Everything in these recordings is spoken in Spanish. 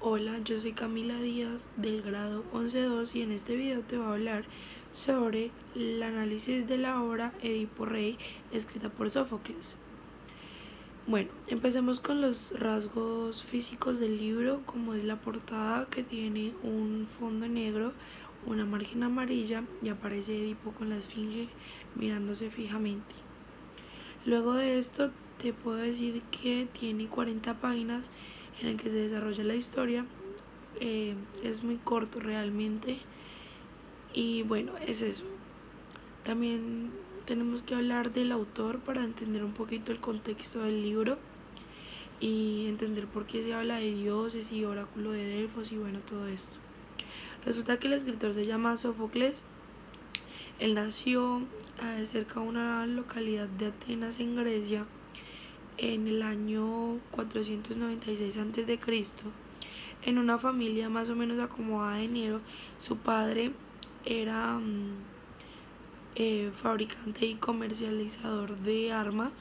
Hola, yo soy Camila Díaz del grado 11.2 y en este video te voy a hablar sobre el análisis de la obra Edipo Rey escrita por Sófocles. Bueno, empecemos con los rasgos físicos del libro, como es la portada que tiene un fondo negro, una margen amarilla y aparece Edipo con la esfinge mirándose fijamente. Luego de esto te puedo decir que tiene 40 páginas en el que se desarrolla la historia. Es muy corto realmente y bueno, es eso. También tenemos que hablar del autor para entender un poquito el contexto del libro y entender por qué se habla de dioses y oráculo de Delfos y bueno, todo esto. Resulta que el escritor se llama Sófocles. Él nació cerca de una localidad de Atenas en Grecia en el año 496 a.C. en una familia más o menos acomodada de enero. Su padre era fabricante y comercializador de armas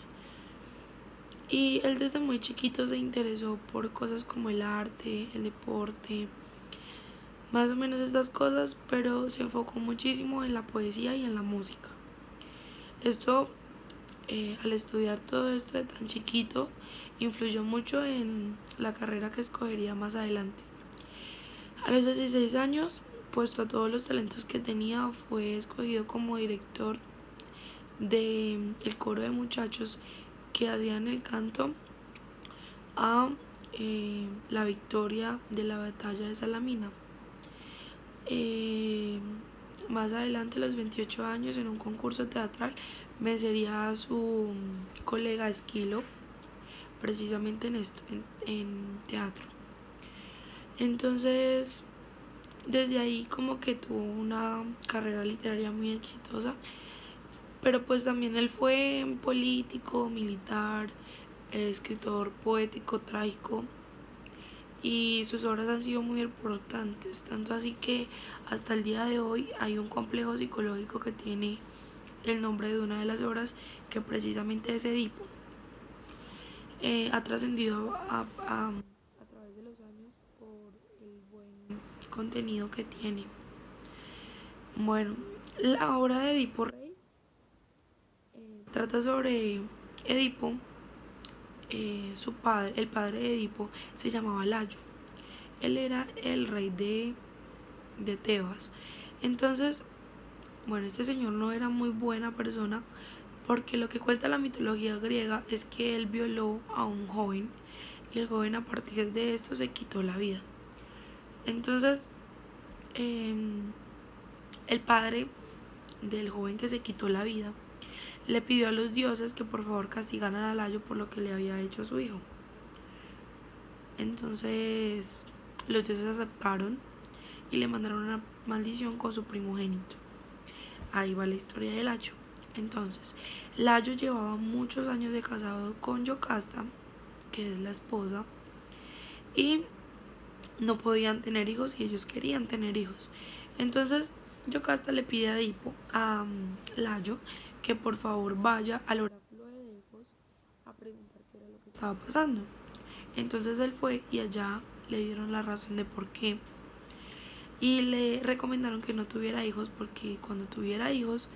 y él desde muy chiquito se interesó por cosas como el arte, el deporte, más o menos estas cosas, pero se enfocó muchísimo en la poesía y en la música. Esto, al estudiar todo esto de tan chiquito, influyó mucho en la carrera que escogería más adelante. A los 16 años, puesto a todos los talentos que tenía, fue escogido como director del coro de muchachos que hacían el canto a la victoria de la batalla de Salamina. Más adelante, a los 28 años, en un concurso teatral, vencería a su colega Esquilo, precisamente en esto, en teatro. Entonces, desde ahí como que tuvo una carrera literaria muy exitosa, pero pues también él fue político, militar, escritor poético, trágico, y sus obras han sido muy importantes, tanto así que hasta el día de hoy hay un complejo psicológico que tiene el nombre de una de las obras, que precisamente es Edipo. Ha trascendido a través de los años por el buen contenido que tiene. Bueno, la obra de Edipo Rey trata sobre Edipo. Su padre, el padre de Edipo, se llamaba Layo. Él era el rey de Tebas. Entonces, bueno, este señor no era muy buena persona, porque lo que cuenta la mitología griega es que él violó a un joven y el joven a partir de esto se quitó la vida. Entonces, eh, el padre del joven que se quitó la vida le pidió a los dioses que por favor castigaran a Layo por lo que le había hecho a su hijo. Entonces los dioses aceptaron y le mandaron una maldición con su primogénito. Ahí va la historia de Layo. Entonces, Layo llevaba muchos años de casado con Yocasta, que es la esposa, y no podían tener hijos y ellos querían tener hijos. Entonces, Yocasta le pide a Edipo, a Layo, que por favor vaya al oráculo de Delfos a preguntar qué era lo que estaba pasando. Entonces él fue y allá le dieron la razón de por qué y le recomendaron que no tuviera hijos, porque cuando tuviera hijos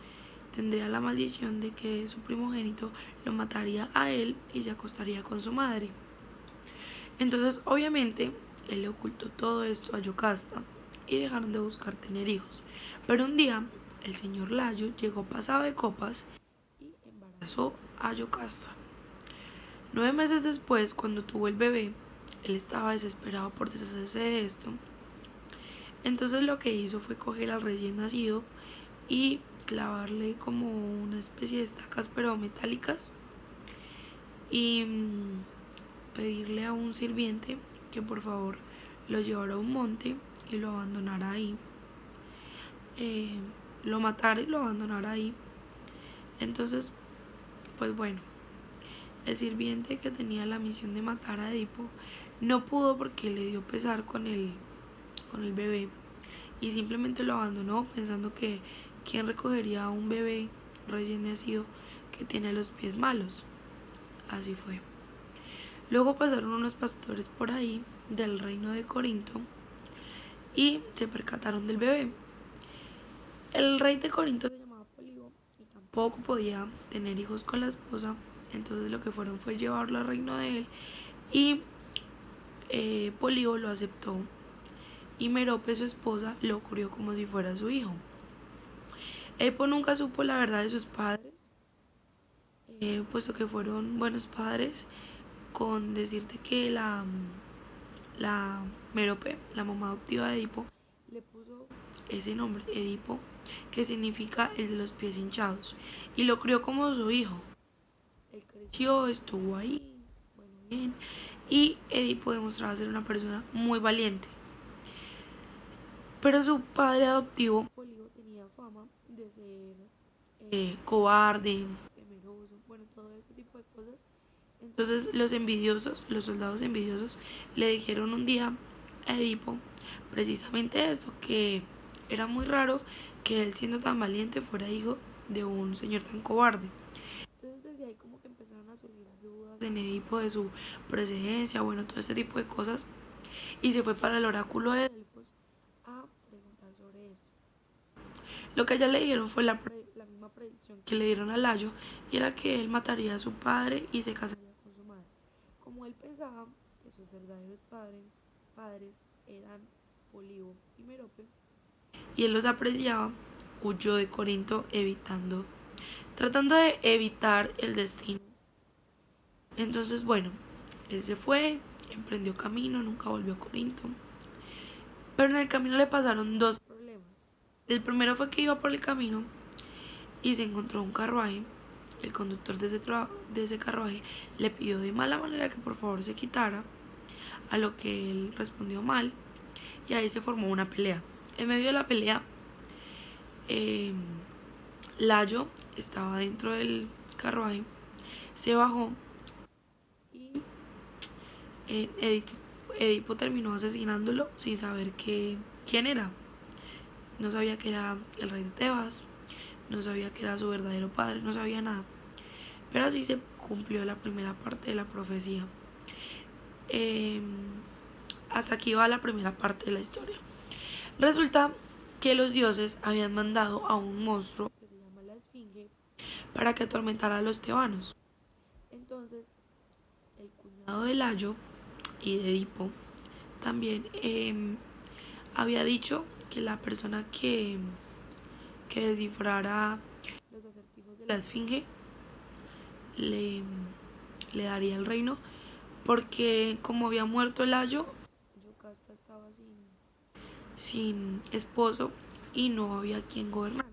tendría la maldición de que su primogénito lo mataría a él y se acostaría con su madre. Entonces obviamente él le ocultó todo esto a Yocasta y dejaron de buscar tener hijos. Pero un día el señor Layo llegó pasado de copas y embarazó a Yocasta. 9 meses después, cuando tuvo el bebé, él estaba desesperado por deshacerse de esto. Entonces lo que hizo fue coger al recién nacido y clavarle como una especie de estacas pero metálicas y pedirle a un sirviente que por favor lo llevara a un monte y lo abandonara ahí. Lo matara y lo abandonara ahí. Entonces, pues bueno, el sirviente que tenía la misión de matar a Edipo no pudo porque le dio pesar con el bebé y simplemente lo abandonó pensando que quién recogería a un bebé recién nacido que tiene los pies malos. Así fue. Luego pasaron unos pastores por ahí del reino de Corinto y se percataron del bebé. El rey de Corinto se llamaba Polibio y tampoco podía tener hijos con la esposa, entonces lo que fueron fue llevarlo al reino de él y Polibio lo aceptó y Merope, su esposa, lo crió como si fuera su hijo. Edipo nunca supo la verdad de sus padres, puesto que fueron buenos padres, con decirte que la Merope, la mamá adoptiva de Edipo, le puso ese nombre, Edipo, que significa el de los pies hinchados, y lo crió como su hijo. Él creció, estuvo ahí, bueno, bien, y Edipo demostraba ser una persona muy valiente. Pero su padre adoptivo, Polibio, tenía fama de ser cobarde, temeroso, bueno, todo ese tipo de cosas. Entonces los envidiosos, los soldados envidiosos, le dijeron un día a Edipo precisamente eso, que era muy raro que él, siendo tan valiente, fuera hijo de un señor tan cobarde. Entonces desde ahí como que empezaron a surgir dudas en Edipo de su presencia, bueno, todo este tipo de cosas, y se fue para el oráculo de Delfos a preguntar sobre esto. Lo que a ella le dijeron fue la misma predicción que le dieron a Layo, y era que él mataría a su padre y se casaría con su madre. Como él pensaba que sus verdaderos padres eran Polibio y Merope, y él los apreciaba, huyó de Corinto tratando de evitar el destino. Entonces, bueno, él se fue, emprendió camino, nunca volvió a Corinto. Pero en el camino le pasaron dos problemas. El primero fue que iba por el camino y se encontró un carruaje. El conductor de ese carruaje le pidió de mala manera que por favor se quitara, a lo que él respondió mal, y ahí se formó una pelea. En medio de la pelea, Layo estaba dentro del carruaje, se bajó y Edipo terminó asesinándolo sin saber quién era. No sabía que era el rey de Tebas, no sabía que era su verdadero padre, no sabía nada. Pero así se cumplió la primera parte de la profecía. Eh, Hasta aquí va la primera parte de la historia. Resulta que los dioses habían mandado a un monstruo que se llama la Esfinge para que atormentara a los tebanos. Entonces, el cuñado de Layo y de Edipo también había dicho que la persona que descifrara los acertijos de la Esfinge le, le daría el reino, porque como había muerto Layo, Yocasta estaba sin esposo y no había quien gobernar.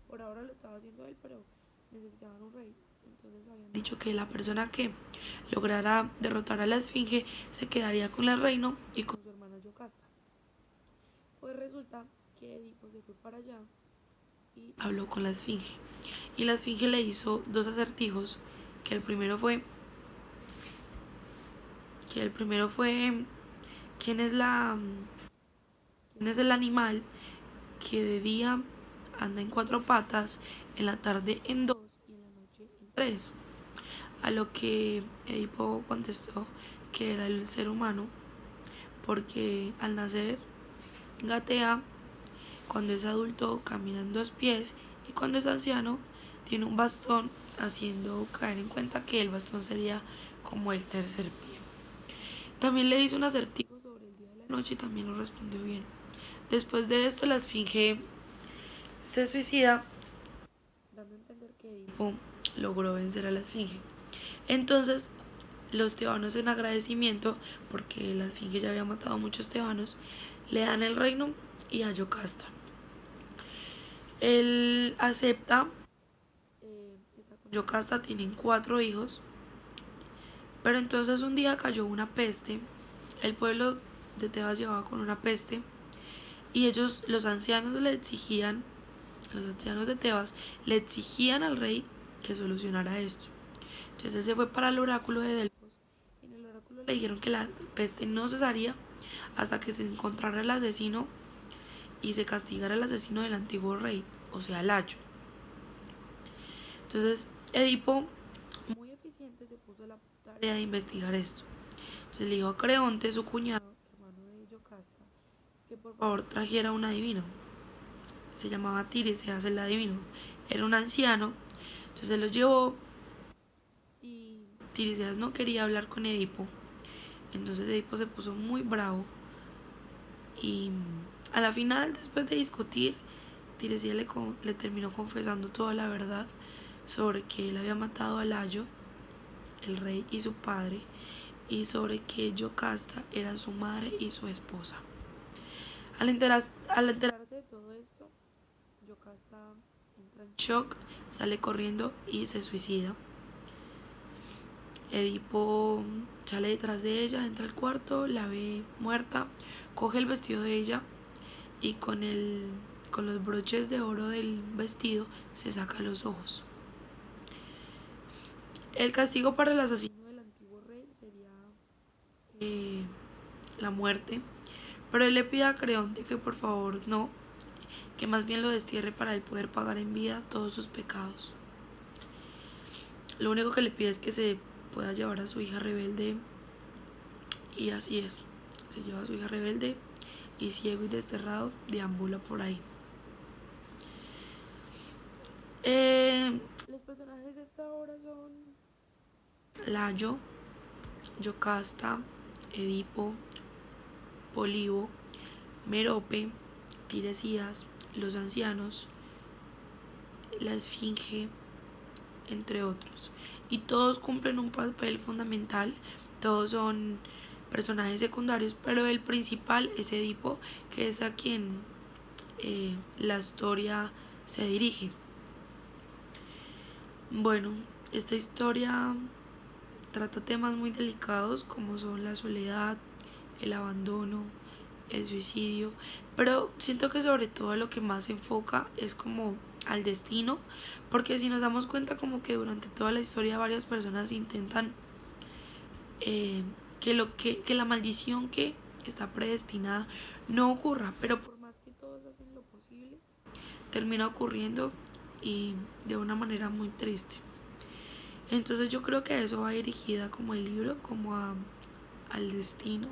Por ahora lo estaba haciendo él, pero necesitaban un rey. Entonces habían dicho que la persona que lograra derrotar a la Esfinge se quedaría con el reino y con su hermana Yocasta. Pues resulta que Edipo se fue para allá y habló con la Esfinge. Y la Esfinge le hizo dos acertijos, que el primero fue quién es el animal que de día anda en cuatro patas, en la tarde en dos y en la noche en tres. A lo que Edipo contestó que era el ser humano, porque al nacer gatea, cuando es adulto camina en dos pies y cuando es anciano tiene un bastón, haciendo caer en cuenta que el bastón sería como el tercer pie. También le hizo un acertijo sobre el día de la noche y también lo respondió bien. Después de esto, la Esfinge se suicida, dando a entender que Edipo logró vencer a la Esfinge. Entonces, los tebanos, en agradecimiento, porque la Esfinge ya había matado a muchos tebanos, le dan el reino y a Yocasta. Él acepta, está con Yocasta, tienen 4 hijos, pero entonces un día cayó una peste. El pueblo de Tebas llevaba con una peste y ellos, los ancianos de Tebas le exigían al rey que solucionara esto. Entonces él se fue para el oráculo de Delfos y en el oráculo le dijeron que la peste no cesaría hasta que se encontrara el asesino y se castigara el asesino del antiguo rey, o sea, Layo. Entonces Edipo, muy eficiente, se puso a la tarea de investigar esto. Entonces le dijo a Creonte, su cuñado, que por favor trajera un adivino. Se llamaba Tiresias el adivino. Era un anciano, entonces se lo llevó y Tiresias no quería hablar con Edipo. Entonces Edipo se puso muy bravo y a la final, después de discutir, Tiresias le terminó confesando toda la verdad sobre que él había matado a Layo, el rey y su padre, y sobre que Yocasta era su madre y su esposa. Al enterarse de todo esto, Yocasta entra en shock, sale corriendo y se suicida. Edipo sale detrás de ella, entra al cuarto, la ve muerta, coge el vestido de ella y con los broches de oro del vestido se saca los ojos. El castigo para el asesino del antiguo rey sería la muerte, pero él le pide a Creonte que por favor no, que más bien lo destierre para él poder pagar en vida todos sus pecados. Lo único que le pide es que se pueda llevar a su hija rebelde, y así es, se lleva a su hija rebelde y ciego y desterrado deambula por ahí. Los personajes de esta obra son Layo, Yocasta, Edipo, Polibo, Merope, Tiresias, los ancianos, la esfinge, entre otros. Y todos cumplen un papel fundamental, todos son personajes secundarios, pero el principal es Edipo, que es a quien la historia se dirige. Bueno, esta historia trata temas muy delicados como son la soledad, el abandono, el suicidio, pero siento que sobre todo lo que más se enfoca es como al destino, porque si nos damos cuenta como que durante toda la historia varias personas intentan que la maldición que está predestinada no ocurra, pero por más que todos hacen lo posible, termina ocurriendo y de una manera muy triste. Entonces yo creo que a eso va dirigida como el libro, como al destino,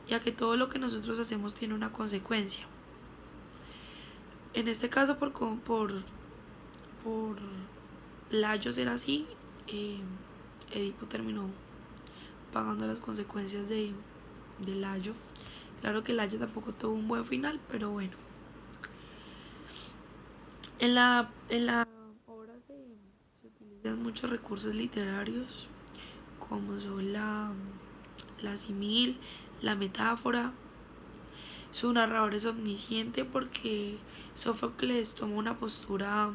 y a que todo lo que nosotros hacemos tiene una consecuencia. En este caso por Layo ser así, Edipo terminó pagando las consecuencias de Layo. Claro que Layo tampoco tuvo un buen final, pero bueno. En la obra se utilizan muchos recursos literarios, como son la simil, la metáfora. Su narrador es omnisciente porque Sófocles toma una postura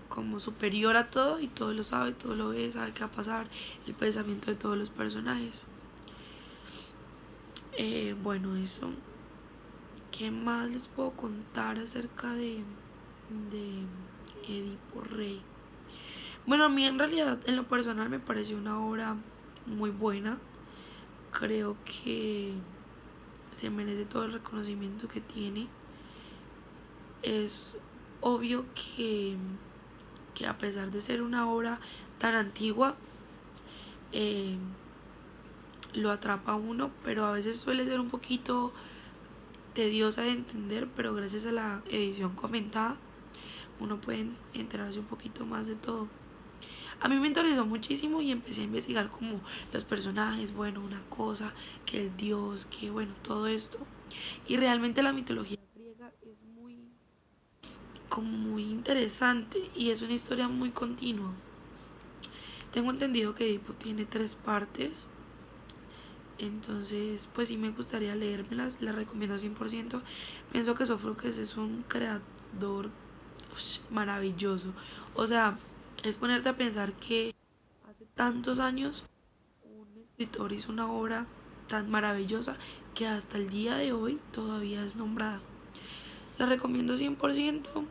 como superior a todo, y todo lo sabe, todo lo ve, sabe qué va a pasar, el pensamiento de todos los personajes. Bueno, eso. ¿Qué más les puedo contar acerca de Edipo Rey? Bueno, a mí en realidad en lo personal me pareció una obra muy buena. Creo que se merece todo el reconocimiento que tiene. Es obvio que a pesar de ser una obra tan antigua, lo atrapa a uno, pero a veces suele ser un poquito tediosa de entender, pero gracias a la edición comentada uno puede enterarse un poquito más de todo. A mí me interesó muchísimo y empecé a investigar como los personajes, bueno, una cosa, que el dios, que bueno, todo esto. Y realmente la mitología griega es muy interesante y es una historia muy continua. Tengo entendido que Edipo tiene 3 partes, entonces pues sí me gustaría leérmelas, las recomiendo 100%. Pienso que Sófocles es un creador maravilloso. O sea, es ponerte a pensar que hace tantos años un escritor hizo una obra tan maravillosa que hasta el día de hoy todavía es nombrada. La recomiendo 100%.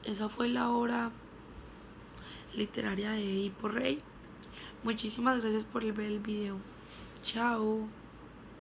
Esa fue la obra literaria de Edipo Rey. Muchísimas gracias por ver el video. Chao.